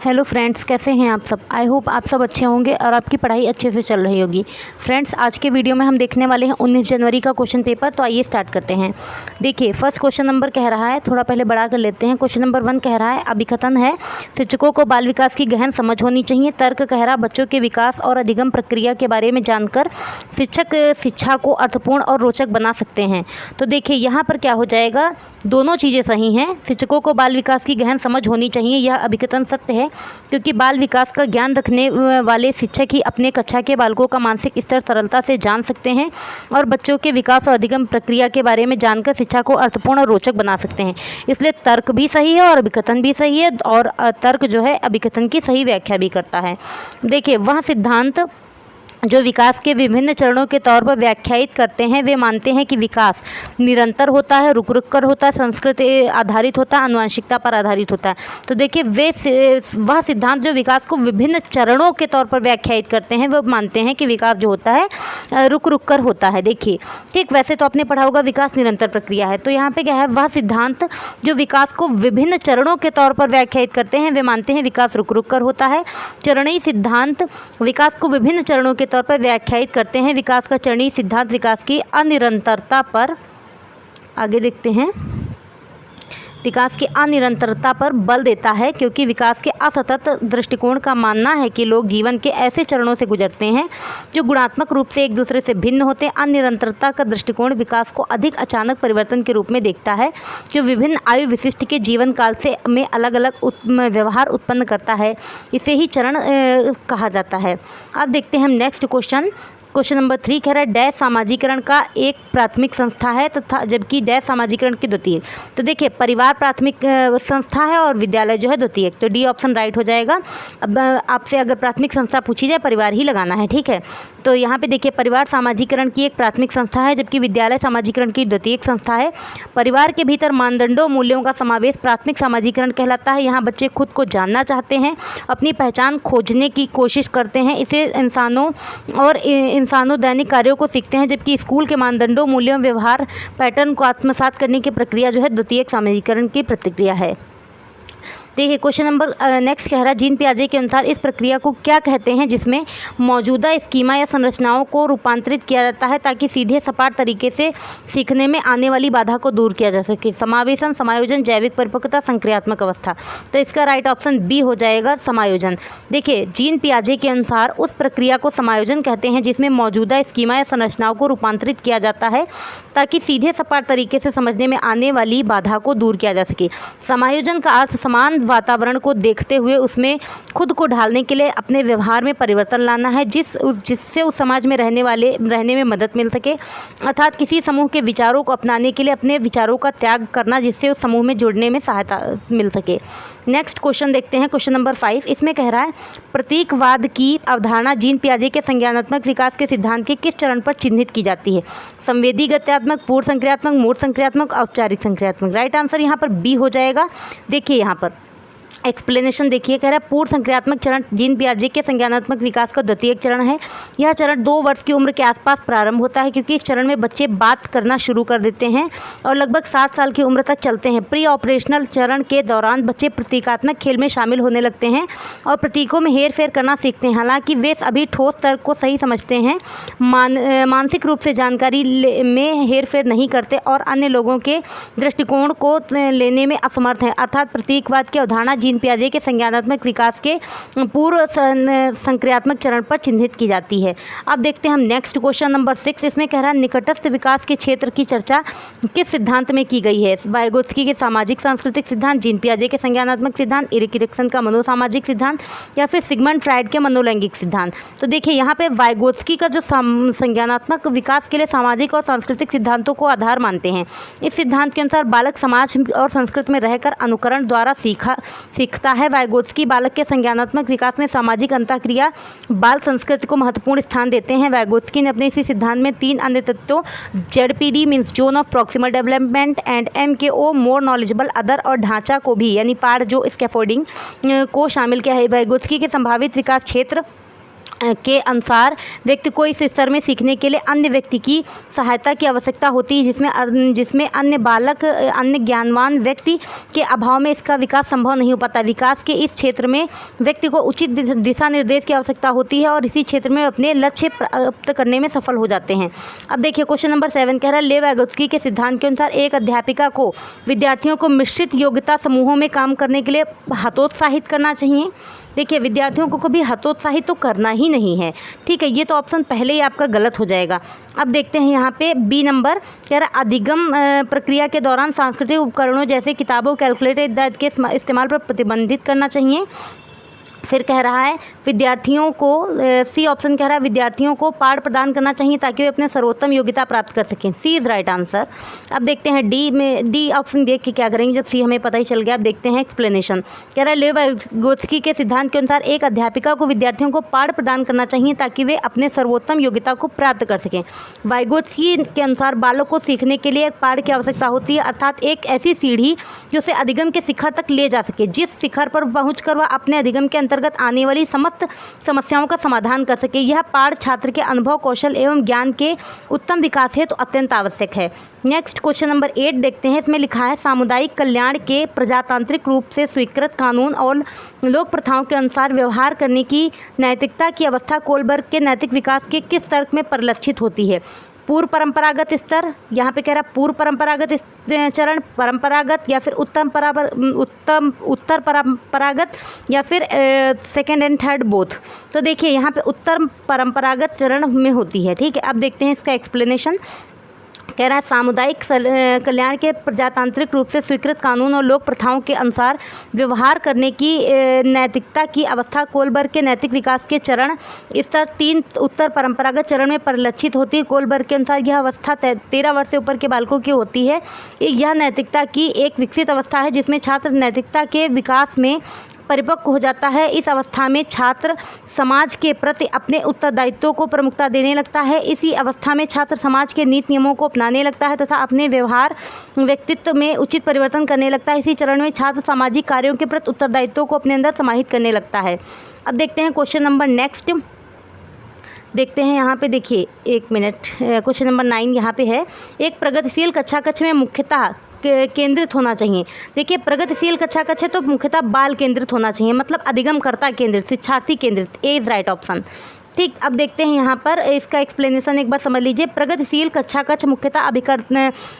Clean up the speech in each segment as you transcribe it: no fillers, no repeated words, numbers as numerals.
Hello friends, कैसे हैं आप सब। आई होप आप सब अच्छे होंगे और आपकी पढ़ाई अच्छे से चल रही होगी। फ्रेंड्स, आज के वीडियो में हम देखने वाले हैं 19 जनवरी का क्वेश्चन पेपर। तो आइए स्टार्ट करते हैं। देखिए, फर्स्ट क्वेश्चन नंबर कह रहा है, थोड़ा पहले बड़ा कर लेते हैं। क्वेश्चन नंबर 1 कह रहा है, अभिकथन है शिक्षकों को बाल विकास की गहन समझ होनी चाहिए। तर्क कह रहा, बच्चों के विकास और अधिगम प्रक्रिया के बारे में जानकर शिक्षक शिक्षा को अर्थपूर्ण और रोचक बना सकते हैं। तो देखिए, यहाँ पर क्या हो जाएगा, दोनों चीज़ें सही हैं। शिक्षकों को बाल विकास की गहन समझ होनी चाहिए, यह अभिकथन सत्य है, क्योंकि बाल विकास का ज्ञान रखने वाले शिक्षक ही अपने कक्षा के बालकों का मानसिक स्तर सरलता से जान सकते हैं और बच्चों के विकास और अधिगम प्रक्रिया के बारे में जानकर शिक्षा को अर्थपूर्ण और रोचक बना सकते हैं। इसलिए तर्क भी सही है और अभिकथन भी सही है, और तर्क जो है अभिकथन की सही व्याख्या भी करता है। देखिए, वह सिद्धांत जो विकास के विभिन्न चरणों के तौर पर व्याख्यायित करते हैं, वे मानते हैं कि विकास निरंतर होता है, रुक रुक कर होता है, संस्कृति आधारित होता है, आनुवंशिकता पर आधारित होता है। तो देखिए, वह सिद्धांत जो विकास को विभिन्न चरणों के तौर पर व्याख्यायित करते हैं, वो मानते हैं कि विकास जो होता है रुक रुक कर होता है। देखिए, ठीक, वैसे तो आपने पढ़ा होगा विकास निरंतर प्रक्रिया है। तो यहाँ पे क्या है, वह सिद्धांत जो विकास को विभिन्न चरणों के तौर पर व्याख्यायित करते हैं, वे मानते हैं विकास रुक रुक कर होता है। चरणीय सिद्धांत विकास को विभिन्न चरणों के तौर पर व्याख्यायित करते हैं। विकास का चरणीय सिद्धांत विकास की अनिरंतरता पर, आगे देखते हैं, विकास की अनिरंतरता पर बल देता है, क्योंकि विकास के असतत दृष्टिकोण का मानना है कि लोग जीवन के ऐसे चरणों से गुजरते हैं जो गुणात्मक रूप से एक दूसरे से भिन्न होते हैं। अनिरंतरता का दृष्टिकोण विकास को अधिक अचानक परिवर्तन के रूप में देखता है, जो विभिन्न आयु विशिष्ट के जीवन काल से में अलग अलग व्यवहार उत्पन्न करता है। इसे ही चरण कहा जाता है। अब देखते हैं हम नेक्स्ट क्वेश्चन नंबर 3 कह रहा है, डैश सामाजिकरण का एक प्राथमिक संस्था है तथा जबकि डैश सामाजिकरण की द्वितीयक। तो देखिए, परिवार प्राथमिक संस्था है और विद्यालय जो है द्वितीयक। तो डी ऑप्शन राइट हो जाएगा। अब आपसे अगर प्राथमिक संस्था पूछी जाए, परिवार ही लगाना है, ठीक है। तो यहाँ पे देखिए, परिवार सामाजिकरण की एक प्राथमिक संस्था है, जबकि विद्यालय सामाजिकरण की द्वितीयक संस्था है। परिवार के भीतर मानदंडों मूल्यों का समावेश प्राथमिक सामाजिकरण कहलाता है। यहाँ बच्चे खुद को जानना चाहते हैं, अपनी पहचान खोजने की कोशिश करते हैं। इसे इंसानों दैनिक कार्यों को सीखते हैं, जबकि स्कूल के मानदंडों मूल्यों व्यवहार पैटर्न को आत्मसात करने की प्रक्रिया जो है द्वितीयक सामाजिकरण की प्रतिक्रिया है। देखिए, क्वेश्चन नंबर नेक्स्ट कह रहा है, जीन पियाजे के अनुसार इस प्रक्रिया को क्या कहते हैं जिसमें मौजूदा स्कीमा या संरचनाओं को रूपांतरित किया जाता है ताकि सीधे सपाट तरीके से सीखने में आने वाली बाधा को दूर किया जा सके। समावेशन, समायोजन, जैविक परिपक्वता, संक्रियात्मक अवस्था। तो इसका राइट ऑप्शन बी हो जाएगा, समायोजन। देखिए, जीन पियाजे के अनुसार उस प्रक्रिया को समायोजन कहते हैं जिसमें मौजूदा स्कीमा या संरचनाओं को रूपांतरित किया जाता है ताकि सीधे सपाट तरीके से समझने में आने वाली बाधा को दूर किया जा सके। समायोजन का अर्थ समान वातावरण को देखते हुए उसमें खुद को ढालने के लिए अपने व्यवहार में परिवर्तन लाना है, जिससे उस समाज में रहने में मदद मिल सके। अर्थात किसी समूह के विचारों को अपनाने के लिए अपने विचारों का त्याग करना, जिससे उस समूह में जुड़ने में सहायता मिल सके। नेक्स्ट क्वेश्चन देखते हैं, क्वेश्चन नंबर 5। इसमें कह रहा है, प्रतीकवाद की अवधारणा जीन पियाजे के संज्ञानात्मक विकास के सिद्धांत के किस चरण पर चिन्हित की जाती है। संवेदी गत्यात्मक, पूर्व संक्रियात्मक, मूर्त संक्रियात्मक, औपचारिक संक्रियात्मक। राइट आंसर यहाँ पर बी हो जाएगा। देखिए, यहाँ पर एक्सप्लेनेशन देखिए, कह रहा है पूर्व संक्रियात्मक चरण जीन पियाजे के संज्ञानात्मक विकास का द्वितीयक चरण है। यह चरण 2 वर्ष की उम्र के आसपास प्रारंभ होता है, क्योंकि इस चरण में बच्चे बात करना शुरू कर देते हैं और लगभग 7 साल की उम्र तक चलते हैं। प्री ऑपरेशनल चरण के दौरान बच्चे प्रतीकात्मक खेल में शामिल होने लगते हैं और प्रतीकों में हेर फेर करना सीखते हैं। हालांकि वे अभी ठोस तर्क को सही समझते हैं, मानसिक रूप से जानकारी में हेर फेर नहीं करते और अन्य लोगों के दृष्टिकोण को लेने में असमर्थ हैं। अर्थात प्रतीकवाद की अवधारणा जीन पियाजे के संज्ञानात्मक विकास के पूर्व संक्रियात्मक चरण पर चिन्हित की जाती है। अब देखते हैं हम नेक्स्ट क्वेश्चन नंबर 6। इसमें कह रहा है, निकटस्थ विकास के क्षेत्र की चर्चा किस सिद्धांत में की गई है। वाइगोत्स्की के सामाजिक सांस्कृतिक सिद्धांत, जीन पियाजे के संज्ञानात्मक सिद्धांत, एरिक एरिक्सन का मनोसामाजिक सिद्धांत, या फिर सिगमंड फ्राइड के मनोलैंगिक सिद्धांत। तो देखिए, यहाँ पे वाइगोत्स्की का जो संज्ञानात्मक विकास के लिए सामाजिक और सांस्कृतिक सिद्धांतों को आधार मानते हैं। इस सिद्धांत के अनुसार बालक समाज और संस्कृति में रहकर अनुकरण द्वारा सीखता है। वाइगोत्स्की बालक के संज्ञानात्मक विकास में सामाजिक अंतःक्रिया, बाल संस्कृति को महत्वपूर्ण स्थान देते हैं। वाइगोत्स्की ने अपने इसी सिद्धांत में 3 अन्य तत्वों ZPD means zone of proximal development and MKO more knowledgeable other और ढांचा को भी, यानी पार जो स्कैफोल्डिंग को शामिल किया है। वाइगोत्स्की के संभावित विकास क्षेत्र के अनुसार व्यक्ति को इस स्तर में सीखने के लिए अन्य व्यक्ति की सहायता की आवश्यकता होती है, जिसमें अन्य ज्ञानवान व्यक्ति के अभाव में इसका विकास संभव नहीं हो पाता। विकास के इस क्षेत्र में व्यक्ति को उचित दिशा निर्देश की आवश्यकता होती है और इसी क्षेत्र में अपने लक्ष्य प्राप्त करने में सफल हो जाते हैं। अब देखिए क्वेश्चन नंबर 7 कह रहा है, लेव वाइगोत्स्की के सिद्धांत के अनुसार एक अध्यापिका को विद्यार्थियों को मिश्रित योग्यता समूहों में काम करने के लिए हतोत्साहित करना चाहिए। देखिए विद्यार्थियों को कभी हतोत्साहित तो करना ही नहीं है, ठीक है, ये तो ऑप्शन पहले ही आपका गलत हो जाएगा। अब देखते हैं यहाँ पे बी नंबर कह रहा है, अधिगम प्रक्रिया के दौरान सांस्कृतिक उपकरणों जैसे किताबों, कैलकुलेटर इत्यादि के इस्तेमाल पर प्रतिबंधित करना चाहिए। फिर कह रहा है विद्यार्थियों को, सी ऑप्शन कह रहा है विद्यार्थियों को पाठ प्रदान करना चाहिए ताकि वे अपने सर्वोत्तम योग्यता प्राप्त कर सकें। सी इज़ राइट आंसर। अब देखते हैं डी ऑप्शन देख के क्या करेंगे जब सी हमें पता ही चल गया। अब देखते हैं एक्सप्लेनेशन। कह रहा है लेव वाइगोत्स्की के सिद्धांत के अनुसार एक अध्यापिका को विद्यार्थियों को पाठ प्रदान करना चाहिए ताकि वे अपने सर्वोत्तम योग्यता को प्राप्त कर सकें। वाइगोत्स्की के अनुसार बालक को सीखने के लिए एक पाठ की आवश्यकता होती है, अर्थात एक ऐसी सीढ़ी जो उसे अधिगम के शिखर तक ले जा सके, जिस शिखर पर पहुँचकर वह अपने अधिगम के अंतर्गत आने वाली समस्त समस्याओं का समाधान कर सके। यह पाठ छात्र के अनुभव, कौशल एवं ज्ञान के उत्तम विकास हेतु अत्यंत आवश्यक है। नेक्स्ट क्वेश्चन नंबर 8 देखते हैं। इसमें लिखा है सामुदायिक कल्याण के प्रजातांत्रिक रूप से स्वीकृत कानून और लोक प्रथाओं के अनुसार व्यवहार करने की नैतिकता की अवस्था कोलबर्ग के नैतिक विकास के किस तर्क में परिलक्षित होती है? पूर्व परंपरागत स्तर, यहाँ पे कह रहा पूर्व परंपरागत चरण, परंपरागत या फिर उत्तर परंपरागत या फिर सेकेंड एंड थर्ड बोथ। तो देखिए यहाँ पे उत्तर परंपरागत चरण में होती है, ठीक है। अब देखते हैं इसका एक्सप्लेनेशन। कह रहा है सामुदायिक कल्याण के प्रजातांत्रिक रूप से स्वीकृत कानून और लोक प्रथाओं के अनुसार व्यवहार करने की नैतिकता की अवस्था कोलबर्ग के नैतिक विकास के चरण स्तर 3 उत्तर परंपरागत चरण में परिलक्षित होती है। कोलबर्ग के अनुसार यह अवस्था 13 वर्ष से ऊपर के बालकों की होती है। यह नैतिकता की एक विकसित अवस्था है जिसमें छात्र नैतिकता के विकास में परिपक्व हो जाता है। इस अवस्था में छात्र समाज के प्रति अपने उत्तरदायित्वों को प्रमुखता देने लगता है। इसी अवस्था में छात्र समाज के नीति नियमों को अपनाने लगता है तथा अपने व्यवहार व्यक्तित्व में उचित परिवर्तन करने लगता है। इसी चरण में छात्र सामाजिक कार्यों के प्रति उत्तरदायित्वों को अपने अंदर समाहित करने लगता है। अब देखते हैं क्वेश्चन नंबर नेक्स्ट देखते हैं। यहाँ पे देखिए एक मिनट, क्वेश्चन नंबर 9 यहाँ पे है। एक प्रगतिशील कक्षा कक्ष में मुख्यतः केंद्रित होना चाहिए। देखिए प्रगतिशील कक्षा कक्ष है तो मुख्यतः बाल केंद्रित होना चाहिए, मतलब अधिगमकर्ता केंद्रित, शिक्षार्थी केंद्रित। ए इज राइट ऑप्शन, ठीक। अब देखते हैं यहाँ पर इसका एक्सप्लेनेशन एक बार समझ लीजिए। प्रगतिशील कक्षा कक्ष मुख्यतः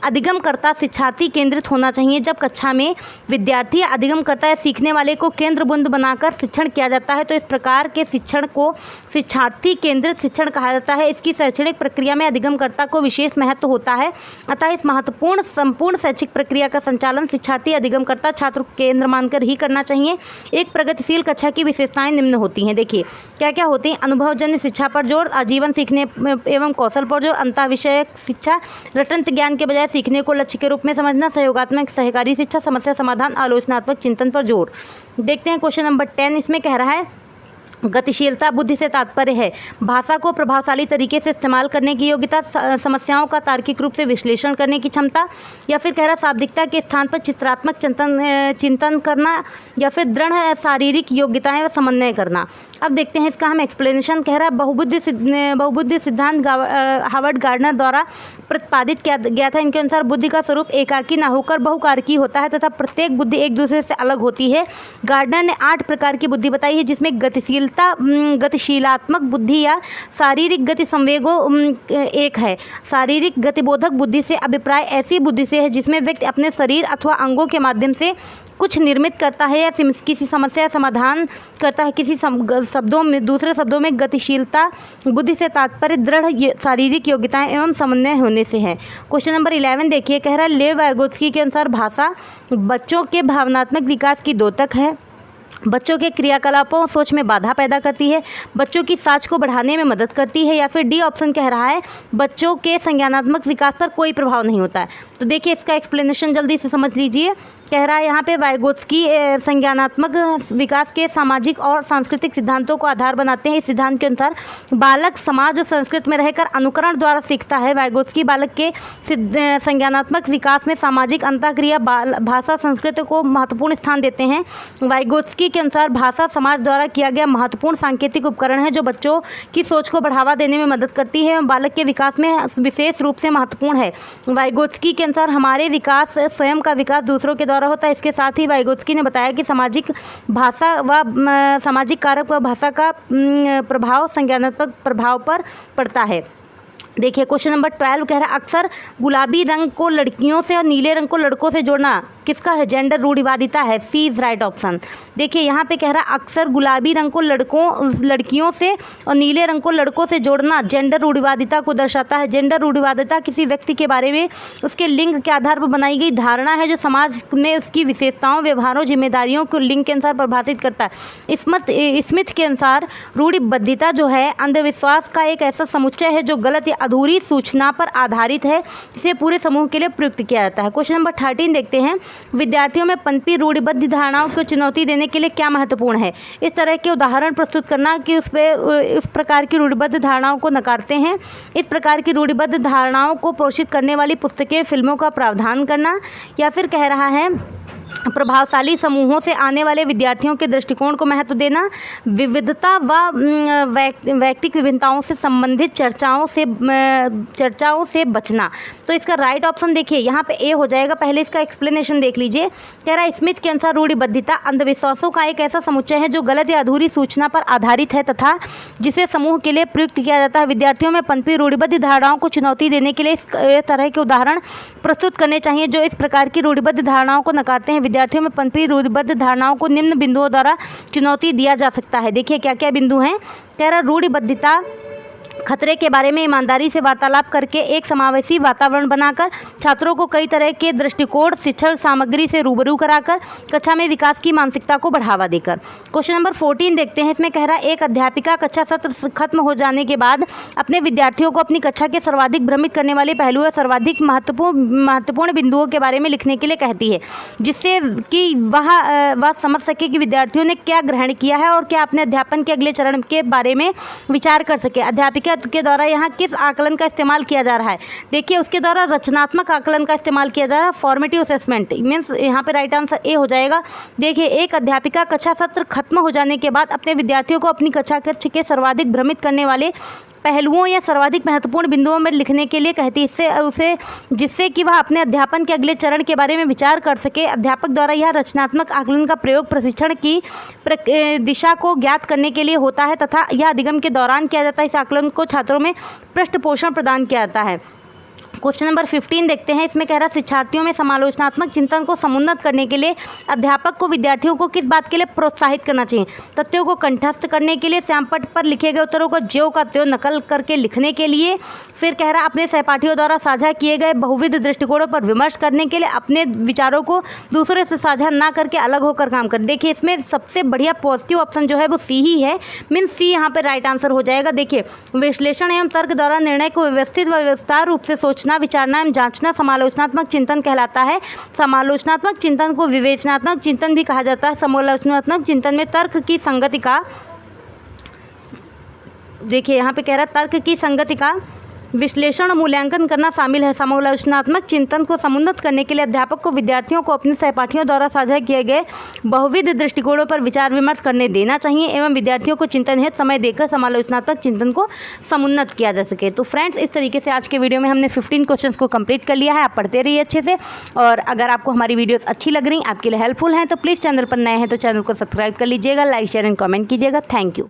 अधिगमकर्ता शिक्षार्थी केंद्रित होना चाहिए। जब कक्षा में विद्यार्थी अधिगमकर्ता या सीखने वाले को केंद्र बिंदु बनाकर शिक्षण किया जाता है तो इस प्रकार के शिक्षण को शिक्षार्थी केंद्रित शिक्षण कहा जाता है। इसकी शैक्षणिक प्रक्रिया में अधिगमकर्ता को विशेष महत्व होता है, अतः इस महत्वपूर्ण संपूर्ण शैक्षिक प्रक्रिया का संचालन शिक्षार्थी अधिगमकर्ता छात्र को केंद्र मानकर ही करना चाहिए। एक प्रगतिशील कक्षा की विशेषताएं निम्न होती हैं। देखिए क्या क्या होती हैं? अनुभवजन्य शिक्षा पर जोर, आजीवन सीखने एवं कौशल पर जोर, अंतः विषयक शिक्षा, रटंत ज्ञान के बजाय सीखने को लक्ष्य के रूप में समझना, सहयोगात्मक सहकारी शिक्षा, समस्या समाधान, आलोचनात्मक चिंतन पर जोर। देखते हैं क्वेश्चन नंबर 10। इसमें कह रहा है गतिशीलता बुद्धि से तात्पर्य है भाषा को प्रभावशाली तरीके से इस्तेमाल करने की योग्यता, समस्याओं का तार्किक रूप से विश्लेषण करने की क्षमता, या फिर कह रहा शाब्दिकता के स्थान पर चित्रात्मक चिंतन करना, या फिर दृढ़ शारीरिक योग्यताएं व समन्वय करना। अब देखते हैं इसका हम एक्सप्लेनेशन। कह रहा बहुबुद्धि सिद्धांत हावर्ड गार्डनर द्वारा प्रतिपादित किया गया था। इनके अनुसार बुद्धि का स्वरूप एकाकी न होकर बहुकारकी होता है तथा प्रत्येक बुद्धि एक दूसरे से अलग होती है। गार्डनर ने 8 प्रकार की बुद्धि बताई है, जिसमें गतिशीलात्मक बुद्धि या शारीरिक गति संवेगों एक है। शारीरिक गतिबोधक बुद्धि से अभिप्राय ऐसी बुद्धि से है जिसमें व्यक्ति अपने शरीर अथवा अंगों के माध्यम से कुछ निर्मित करता है या किसी समस्या समाधान करता है। दूसरे शब्दों में गतिशीलता बुद्धि से तात्पर्य दृढ़ शारीरिक योग्यताएं एवं समन्वय होने से है। क्वेश्चन नंबर 11 देखिए। कह रहा है लेव वाइगोत्स्की के अनुसार भाषा बच्चों के भावनात्मक विकास की द्योतक है, बच्चों के क्रियाकलापों सोच में बाधा पैदा करती है, बच्चों की साझ को बढ़ाने में मदद करती है, या फिर डी ऑप्शन कह रहा है बच्चों के संज्ञानात्मक विकास पर कोई प्रभाव नहीं होता है। तो देखिए इसका एक्सप्लेनेशन जल्दी से समझ लीजिए। कह रहा है यहाँ पे वाइगोत्स्की संज्ञानात्मक विकास के सामाजिक और सांस्कृतिक सिद्धांतों को आधार बनाते हैं। इस सिद्धांत के अनुसार बालक समाज और संस्कृति में रहकर अनुकरण द्वारा सीखता है। वाइगोत्स्की बालक के संज्ञानात्मक विकास में सामाजिक अंतःक्रिया भाषा संस्कृति को महत्वपूर्ण स्थान देते हैं। वाइगोत्स्की के अनुसार भाषा समाज द्वारा किया गया महत्वपूर्ण सांकेतिक उपकरण है जो बच्चों की सोच को बढ़ावा देने में मदद करती है एवं बालक के विकास में विशेष रूप से महत्वपूर्ण है। वाइगोत्स्की के अनुसार हमारे विकास स्वयं का विकास दूसरों के द्वारा होता है। इसके साथ ही वाइगोत्स्की ने बताया कि सामाजिक भाषा व सामाजिक कारक व भाषा का प्रभाव संज्ञानात्मक प्रभाव पर पड़ता है। देखिए क्वेश्चन नंबर 12 कह रहा है अक्सर गुलाबी रंग को लड़कियों से और नीले रंग को लड़कों से जोड़ना किसका है? जेंडर रूढ़िवादिता है। सी इज राइट ऑप्शन। देखिए यहाँ पे कह रहा है अक्सर गुलाबी रंग को लड़कियों से और नीले रंग को लड़कों से जोड़ना जेंडर रूढ़िवादिता को दर्शाता है। जेंडर रूढ़िवादिता किसी व्यक्ति के बारे में उसके लिंग के आधार पर बनाई गई धारणा है जो समाज में उसकी विशेषताओं, व्यवहारों, जिम्मेदारियों को लिंग के अनुसार प्रभावित करता है। स्मिथ के अनुसार रूढ़िबद्धता जो है अंधविश्वास का एक ऐसा समुच्चय है जो गलत या अधूरी सूचना पर आधारित है, इसे पूरे समूह के लिए प्रयुक्त किया जाता है। क्वेश्चन नंबर 13 देखते हैं विद्यार्थियों में पनपी रूढ़िबद्ध धारणाओं को चुनौती देने के लिए क्या महत्वपूर्ण है? इस तरह के उदाहरण प्रस्तुत करना कि उस प्रकार की रूढ़िबद्ध धारणाओं को नकारते हैं। इस प्रकार की रूढ़िबद्ध धारणाओं को पोषित करने वाली पुस्तकें, फिल्मों का प्रावधान करना, या फिर कह रहा है प्रभावशाली समूहों से आने वाले विद्यार्थियों के दृष्टिकोण को महत्व देना, विविधता व वैयक्तिक विभिन्नताओं से संबंधित चर्चाओं से बचना। तो इसका राइट ऑप्शन देखिए यहाँ पे ए हो जाएगा। पहले इसका एक्सप्लेनेशन देख लीजिए। कह रहा है स्मिथ के अनुसार रूढ़िबद्धता अंधविश्वासों का एक ऐसा समुच्चय है जो गलत या अधूरी सूचना पर आधारित है तथा जिसे समूह के लिए प्रयुक्त किया जाता है। विद्यार्थियों में पनपी रूढ़िबद्ध धारणाओं को चुनौती देने के लिए इस तरह के उदाहरण प्रस्तुत करने चाहिए जो इस प्रकार की रूढ़िबद्ध धारणाओं को नकारते हैं। विद्यार्थियों में पनपी रूढ़िबद्ध धारणाओं को निम्न बिंदुओं द्वारा चुनौती दिया जा सकता है। देखिए क्या क्या बिंदु हैं। कह रहा रूढ़िबद्धता खतरे के बारे में ईमानदारी से वार्तालाप करके एक समावेशी वातावरण बनाकर छात्रों को कई तरह के दृष्टिकोण, शिक्षण सामग्री से रूबरू कराकर कक्षा में विकास की मानसिकता को बढ़ावा देकर। क्वेश्चन नंबर 14 देखते हैं। इसमें कह रहा है एक अध्यापिका कक्षा सत्र खत्म हो जाने के बाद अपने विद्यार्थियों को अपनी कक्षा के सर्वाधिक भ्रमित करने वाले पहलुओं, सर्वाधिक महत्वपूर्ण बिंदुओं के बारे में लिखने के लिए कहती है जिससे कि वह समझ सके कि विद्यार्थियों ने क्या ग्रहण किया है और क्या अपने अध्यापन के अगले चरण के बारे में विचार कर सके। अध्यापिका के द्वारा यहाँ किस आकलन का इस्तेमाल किया जा रहा है? देखिए उसके द्वारा रचनात्मक आकलन का इस्तेमाल किया जा रहा है। फॉर्मेटिव असेसमेंट मीन्स यहाँ पे राइट आंसर ए हो जाएगा। देखिए एक अध्यापिका कक्षा सत्र खत्म हो जाने के बाद अपने विद्यार्थियों को अपनी कक्षा कक्ष के सर्वाधिक भ्रमित करने वाले पहलुओं या सर्वाधिक महत्वपूर्ण बिंदुओं में लिखने के लिए कहती है जिससे कि वह अपने अध्यापन के अगले चरण के बारे में विचार कर सके। अध्यापक द्वारा यह रचनात्मक आकलन का प्रयोग प्रशिक्षण की दिशा को ज्ञात करने के लिए होता है तथा यह अधिगम के दौरान किया जाता है। इस आकलन को छात्रों में पृष्ठपोषण प्रदान किया जाता है। क्वेश्चन नंबर 15 देखते हैं। इसमें कह रहा है शिक्षार्थियों में समालोचनात्मक चिंतन को समुन्नत करने के लिए अध्यापक को विद्यार्थियों को किस बात के लिए प्रोत्साहित करना चाहिए? तथ्यों को कंठस्थ करने के लिए, श्यामपट्ट पर लिखे गए उत्तरों को ज्यों का त्यों नकल करके लिखने के लिए, फिर कह रहा है अपने सहपाठियों द्वारा साझा किए गए बहुविध दृष्टिकोणों पर विमर्श करने के लिए, अपने विचारों को दूसरे से साझा ना करके अलग होकर काम कर। देखिए इसमें सबसे बढ़िया पॉजिटिव ऑप्शन जो है वो सी ही है, मीन्स सी यहाँ पर राइट आंसर हो जाएगा। देखिए विश्लेषण एवं तर्क द्वारा निर्णय को व्यवस्थित व विस्तार रूप से सोचना, विचारना एवं जांचना समालोचनात्मक चिंतन कहलाता है। समालोचनात्मक चिंतन को विवेचनात्मक चिंतन भी कहा जाता है। समालोचनात्मक चिंतन में तर्क की संगति का, देखिए यहाँ पे कह रहा है तर्क की संगति का विश्लेषण और मूल्यांकन करना शामिल है। समालोचनात्मक चिंतन को समुन्नत करने के लिए अध्यापक को विद्यार्थियों को अपने सहपाठियों द्वारा साझा किए गए बहुविध दृष्टिकोणों पर विचार विमर्श करने देना चाहिए एवं विद्यार्थियों को चिंतन हेतु समय देकर समालोचनात्मक चिंतन को समुन्नत किया जा सके। तो फ्रेंड्स इस तरीके से आज के वीडियो में हमने 15 क्वेश्चंस को कंप्लीट कर लिया है। आप पढ़ते रहिए अच्छे से, और अगर आपको हमारी वीडियोस अच्छी लग रही, आपके लिए हेल्पफुल हैं, तो प्लीज़ चैनल पर नए हैं तो चैनल को सब्सक्राइब कर लीजिएगा, लाइक शेयर एंड कमेंट कीजिएगा। Thank you.